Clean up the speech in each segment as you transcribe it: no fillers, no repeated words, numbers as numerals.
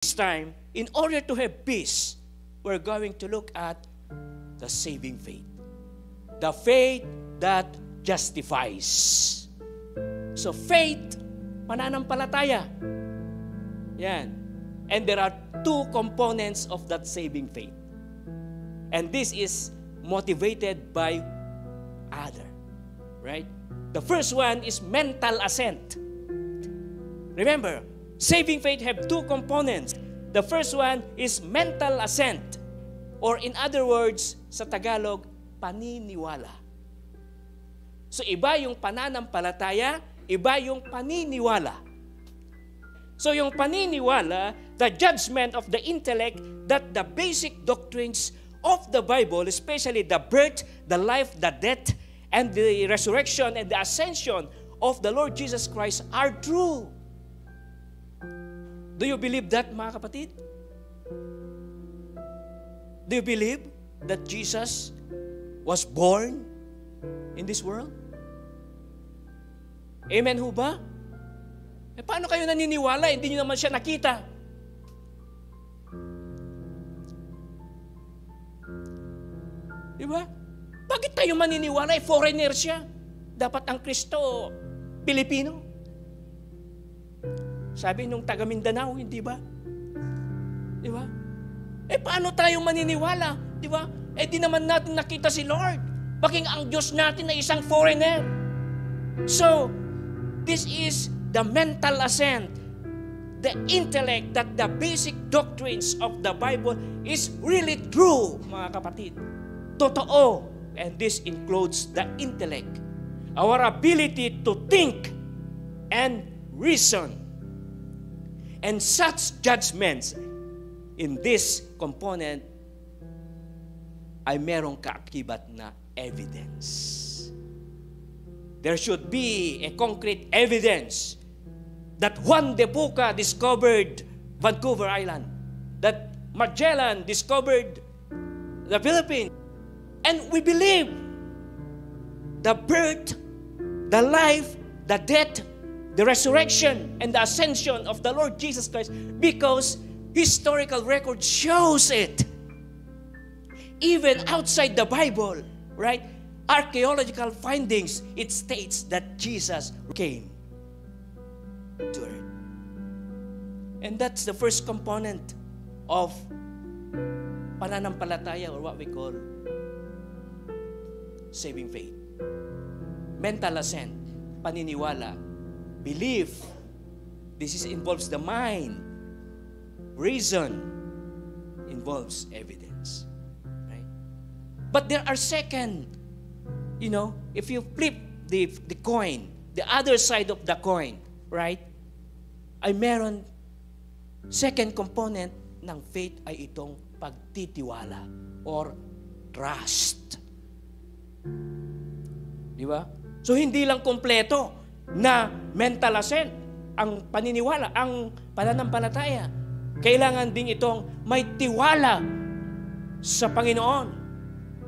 This time, in order to have peace, we're going to look at the saving faith. The faith that justifies. So faith, pananampalataya. Yan. And there are two components of that saving faith. And this is motivated by other. Right? The first one is mental assent. Remember, saving faith have two components. The first one is mental assent. Or in other words, sa Tagalog, paniniwala. So iba yung pananampalataya, iba yung paniniwala. So yung paniniwala, the judgment of the intellect that the basic doctrines of the Bible, especially the birth, the life, the death, and the resurrection and the ascension of the Lord Jesus Christ are true. Do you believe that, mga kapatid? Do you believe that Jesus was born in this world? Amen ho ba? Paano kayo naniniwala? Hindi nyo naman siya nakita. Diba? Bakit tayo maniniwala? Foreigner siya. Dapat ang Kristo, Pilipino. Sabi nung taga Mindanao, hindi ba? Diba? Paano tayo maniniwala? Diba? Di naman natin nakita si Lord. Bakit ang Diyos natin na isang foreigner? So, this is the mental assent, the intellect that the basic doctrines of the Bible is really true, mga kapatid. Totoo. And this includes the intellect. Our ability to think and reason. And such judgments in this component ay merong kaakibat na evidence. There should be a concrete evidence that Juan de Puca discovered Vancouver Island, that Magellan discovered the Philippines. And we believe the birth, the life, the death, the resurrection, and the ascension of the Lord Jesus Christ because historical record shows it. Even outside the Bible, right? Archaeological findings, it states that Jesus came to earth. And that's the first component of pananampalataya, or what we call saving faith. Mental assent, paniniwala, belief. This involves the mind. Reason involves evidence. Right? But there are second, if you flip the coin, the other side of the coin, right? Ay meron, second component ng faith ay itong pagtitiwala or trust. Di ba? So hindi lang kompleto na mental assent, ang paniniwala, ang pananampalataya. Kailangan din itong may tiwala sa Panginoon.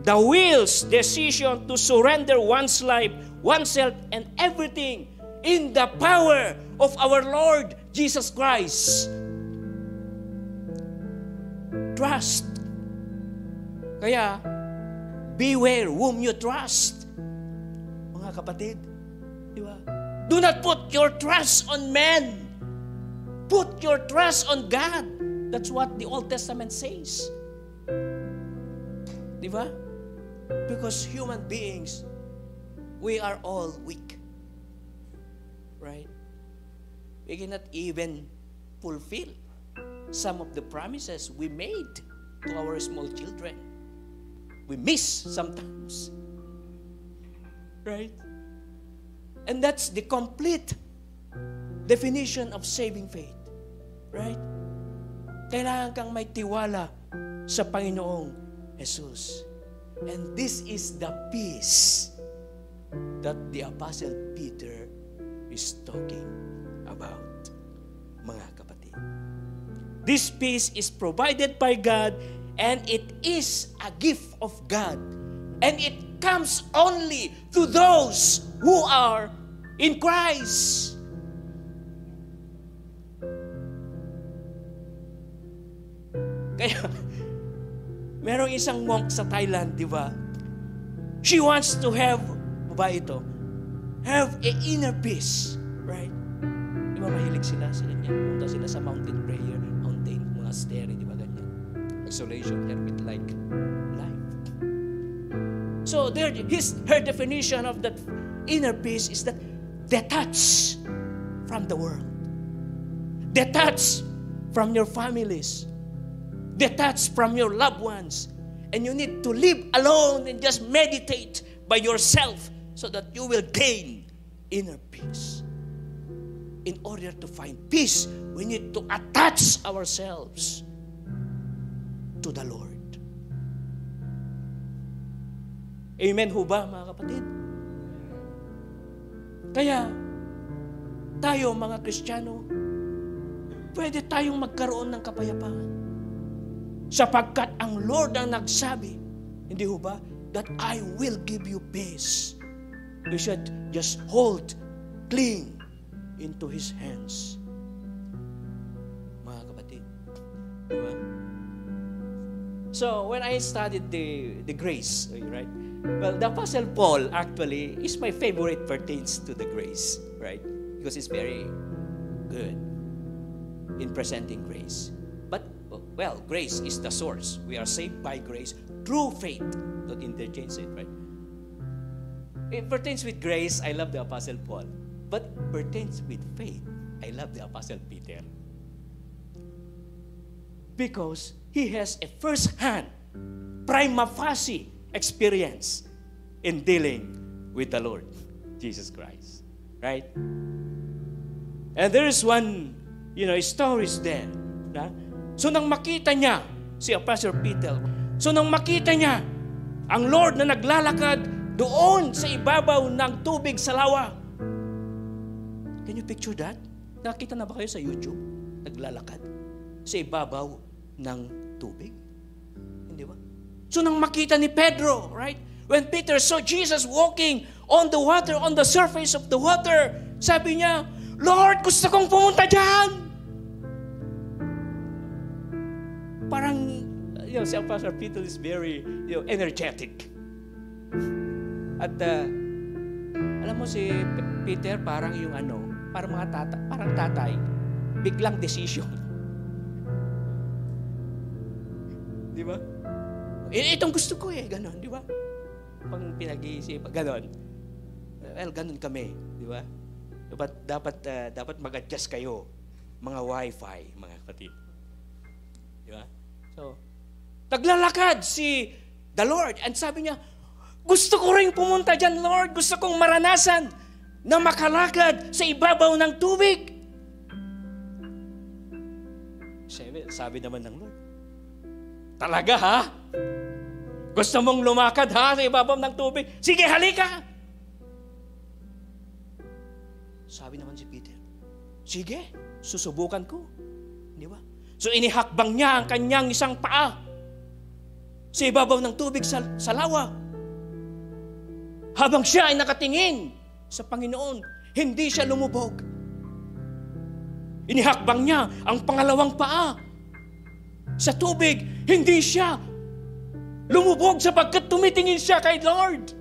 The will's decision to surrender one's life, oneself, and everything in the power of our Lord Jesus Christ. Trust. Kaya, beware whom you trust. Mga kapatid, di ba? Do not put your trust on men. Put your trust on God. That's what the Old Testament says. Di ba? Because human beings, we are all weak. Right? We cannot even fulfill some of the promises we made to our small children. We miss sometimes. Right? And that's the complete definition of saving faith. Right? Kailangan kang may tiwala sa Panginoong Jesus. And this is the peace that the Apostle Peter is talking about, mga kapatid. This peace is provided by God and it is a gift of God. And it comes only to those who are in Christ. Kaya, merong isang monk sa Thailand, di ba? She wants to have, babae ito, have a inner peace. Right? Di ba mahilig sila sa kanya? Punta sila sa mountain prayer, mountain, monastery, di ba ganyan? Isolation, hermit-like life. So, her definition of that inner peace is that detach from the world. Detach from your families. Detach from your loved ones. And you need to live alone and just meditate by yourself so that you will gain inner peace. In order to find peace, we need to attach ourselves to the Lord. Amen ho ba, mga kapatid? Kaya, tayo mga Kristiyano, pwede tayong magkaroon ng kapayapaan. Sapagkat ang Lord ang nagsabi, hindi ho ba, that I will give you peace. We should just cling into His hands. Mga kapatid. Diba? So, when I studied the grace, right? Well, the Apostle Paul actually is my favorite pertains to the grace, right? Because it's very good in presenting grace. But, well, grace is the source. We are saved by grace through faith. Don't interchange it, right? It pertains with grace, I love the Apostle Paul. But pertains with faith, I love the Apostle Peter. Because he has a first-hand, prima facie experience in dealing with the Lord, Jesus Christ. Right? And there is one, stories there. So nang makita niya, si Apostle Peter, nang makita niya, ang Lord na naglalakad doon sa ibabaw ng tubig sa lawa. Can you picture that? Nakita na ba kayo sa YouTube? Naglalakad sa ibabaw ng tubig? Hindi ba? So nang makita ni Pedro, right? When Peter saw Jesus walking on the water, on the surface of the water, sabi niya, Lord, gusto kong pumunta dyan. Parang, si Apostle Peter is very, energetic. At, alam mo si Peter, parang yung parang tatay, biglang decision. Di ba? Itong gusto ko ganon, di ba? Pang pinag-iisip, ganon. Well, ganon kami, di ba? Dapat mag-adjust kayo, mga Wi-Fi, mga kapatid. Di ba? So, naglalakad si the Lord, and sabi niya, gusto ko rin pumunta dyan, Lord. Gusto kong maranasan na makalakad sa ibabaw ng tubig. Sabi naman ng Lord, talaga ha? Gusto mong lumakad ha sa ibabaw ng tubig? Sige, halika! Sabi naman si Peter, sige, susubukan ko. Di ba? So inihakbang niya ang kanyang isang paa sa ibabaw ng tubig sa lawa. Habang siya ay nakatingin sa Panginoon, hindi siya lumubog. Inihakbang niya ang pangalawang paa sa tubig, hindi siya lumubog sapagkat tumitingin siya kay Lord.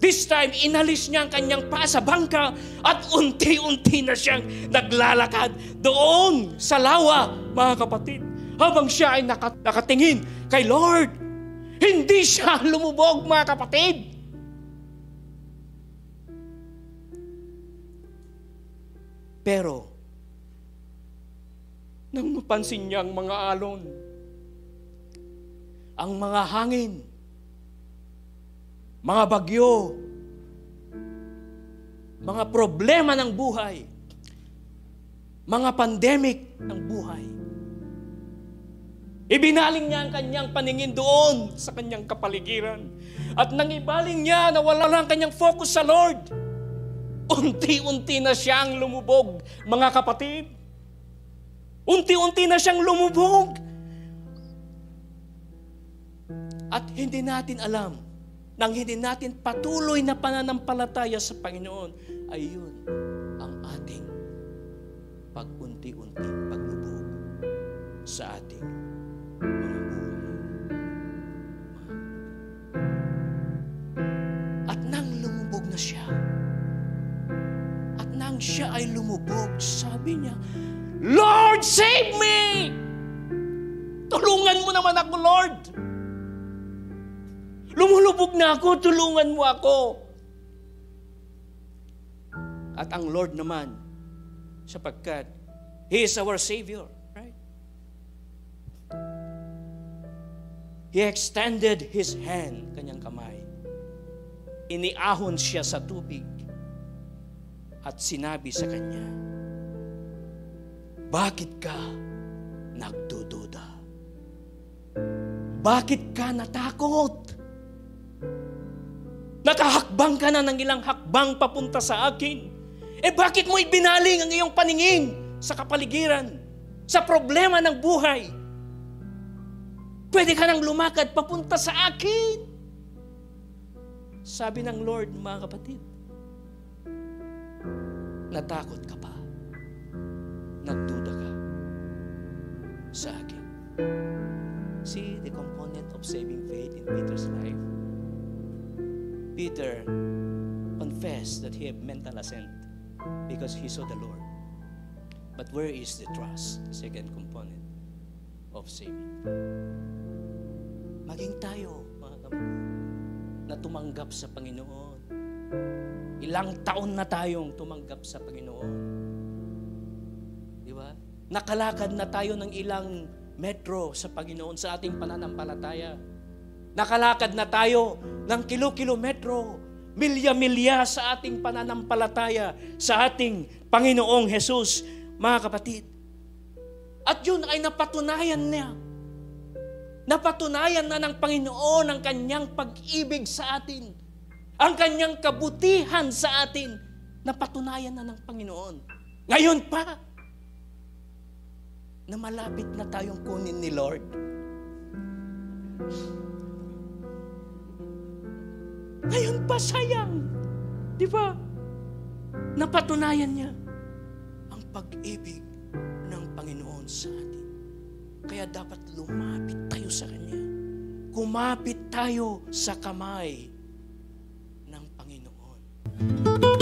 This time, inalis niya ang kanyang paa sa bangka at unti-unti na siyang naglalakad doon sa lawa, mga kapatid. Habang siya ay nakatingin kay Lord, hindi siya lumubog, mga kapatid. Pero, nang mapansin niya ang mga alon, ang mga hangin, mga bagyo, mga problema ng buhay, mga pandemic ng buhay, ibinaling niya ang kanyang paningin doon sa kanyang kapaligiran. At nang ibaling niya na wala lang kanyang focus sa Lord, unti-unti na siyang lumubog, mga kapatid. Unti-unti na siyang lumubog. At hindi natin alam, nang hindi natin patuloy na pananampalataya sa Panginoon, ay yun ang ating pag-unti-unti paglubog sa ating mga buhay. At nang lumubog na siya, at nang siya ay lumubog, sabi niya, Lord, save me! Tulungan mo naman ako, Lord! Lumulubog na ako, tulungan mo ako! At ang Lord naman, sapagkat He is our Savior, right? He extended His hand, kanyang kamay. Iniahon siya sa tubig at sinabi sa kanya, bakit ka nagdududa? Bakit ka natakot? Nakahakbang ka na ng ilang hakbang papunta sa akin. Bakit mo ibinaling ang iyong paningin sa kapaligiran, sa problema ng buhay? Pwede ka nang lumakad papunta sa akin. Sabi ng Lord, mga kapatid, natakot ka pa. Nagduda ka sa akin. See the component of saving faith in Peter's life. Peter confessed that he had mental assent because he saw the Lord. But where is the trust? The second component of saving. Maging tayo, mga kapatid, na tumanggap sa Panginoon. Ilang taon na tayong tumanggap sa Panginoon. Di ba? Nakalakad na tayo ng ilang metro sa Panginoon sa ating pananampalataya. Nakalakad na tayo ng kilo-kilometro, milya-milya sa ating pananampalataya sa ating Panginoong Jesus, mga kapatid. At yun ay napatunayan niya. Napatunayan na ng Panginoon ang kanyang pag-ibig sa atin. Ang kanyang kabutihan sa atin. Napatunayan na ng Panginoon. Ngayon pa, na malapit na tayong kunin ni Lord. Ngayon pa, sayang. Di ba? Napatunayan niya ang pag-ibig ng Panginoon sa atin. Kaya dapat lumapit tayo sa Kanya. Kumapit tayo sa kamay